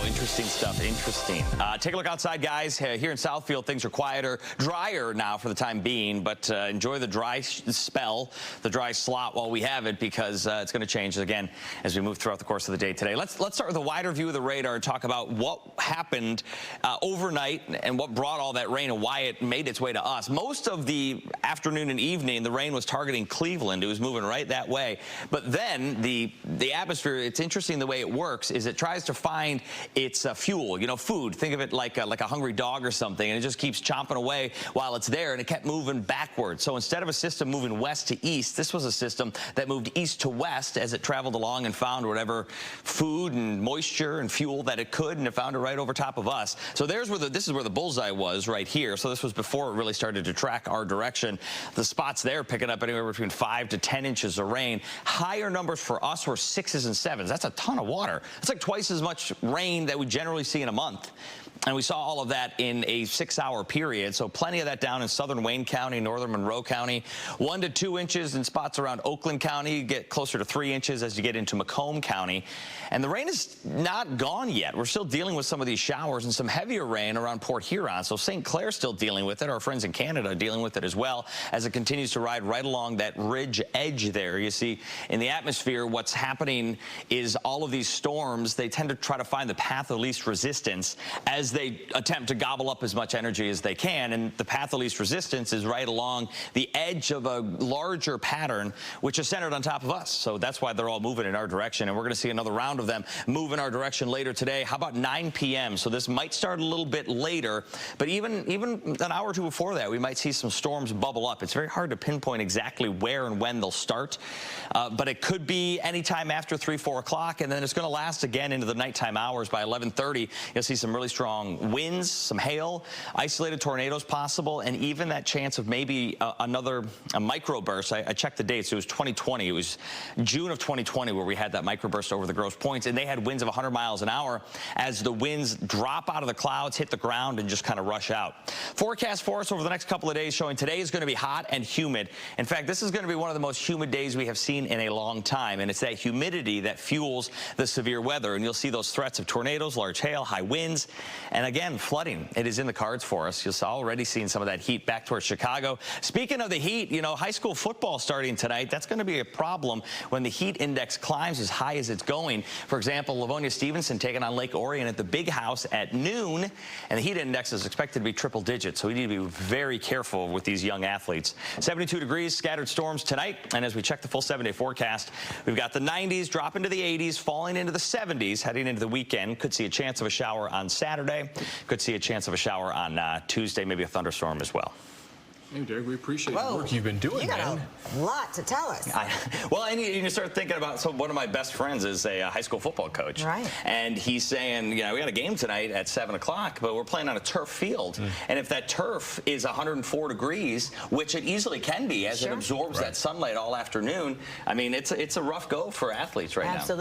Interesting stuff. Interesting. Take a look outside, guys. Here in Southfield, things are quieter, drier now for the time being, but enjoy the dry spell, the dry slot while we have it, because it's going to change again as we move throughout the course of the day today. Let's start with a wider view of the radar and talk about what happened overnight and what brought all that rain and why it made its way to us. Most of the afternoon and evening, the rain was targeting Cleveland. It was moving right that way. But then the atmosphere, it's interesting the way it works, is it tries to find its fuel, you know, food. Think of it like a hungry dog or something, and it just keeps chomping away while it's there, and it kept moving backwards. So instead of a system moving west to east, this was a system that moved east to west as it traveled along and found whatever food and moisture and fuel that it could, and it found it right over top of us. So this is where the bullseye was, right here. So this was before it really started to track our direction. The spots there picking up anywhere between 5 to 10 inches of rain. Higher numbers for us were 6s and 7s. That's a ton of water. It's like twice as much rain that we generally see in a month. And we saw all of that in a 6-hour period. So plenty of that down in southern Wayne County, northern Monroe County. 1 to 2 inches in spots around Oakland County. You get closer to 3 inches as you get into Macomb County. And the rain is not gone yet. We're still dealing with some of these showers and some heavier rain around Port Huron. So St. Clair's still dealing with it. Our friends in Canada are dealing with it as well as it continues to ride right along that ridge edge there. You see, in the atmosphere, what's happening is all of these storms, they tend to try to find the path of least resistance as they attempt to gobble up as much energy as they can, and the path of least resistance is right along the edge of a larger pattern, which is centered on top of us. So that's why they're all moving in our direction, and we're going to see another round of them move in our direction later today. How about 9 p.m.? So this might start a little bit later, but even an hour or two before that, we might see some storms bubble up. It's very hard to pinpoint exactly where and when they'll start, but it could be anytime after 3, 4 o'clock, and then it's going to last again into the nighttime hours. By 11:30, you'll see some really strong winds, some hail, isolated tornadoes possible, and even that chance of maybe a microburst. I checked the dates. It was 2020. It was June of 2020 where we had that microburst over the Grosse Pointes, and they had winds of 100 miles an hour as the winds drop out of the clouds, hit the ground, and just kind of rush out. Forecast for us over the next couple of days showing today is going to be hot and humid. In fact, this is going to be one of the most humid days we have seen in a long time, and it's that humidity that fuels the severe weather, and you'll see those threats of tornadoes, large hail, high winds. And again, flooding, it is in the cards for us. You've already seen some of that heat back towards Chicago. Speaking of the heat, you know, high school football starting tonight, that's going to be a problem when the heat index climbs as high as it's going. For example, Livonia Stevenson taking on Lake Orion at the Big House at noon, and the heat index is expected to be triple digits, so we need to be very careful with these young athletes. 72 degrees, scattered storms tonight, and as we check the full 7-day forecast, we've got the 90s dropping to the 80s, falling into the 70s, heading into the weekend. Could see a chance of a shower on Saturday. Could see a chance of a shower on Tuesday, maybe a thunderstorm as well. Hey, Derek, we appreciate the work you've been doing, man. You got a lot to tell us. Well, and you start thinking about, so one of my best friends is a high school football coach. Right. And he's saying, you know, we got a game tonight at 7 o'clock, but we're playing on a turf field. And if that turf is 104 degrees, which it easily can be as it absorbs that sunlight all afternoon, I mean, it's a rough go for athletes right now. Absolutely.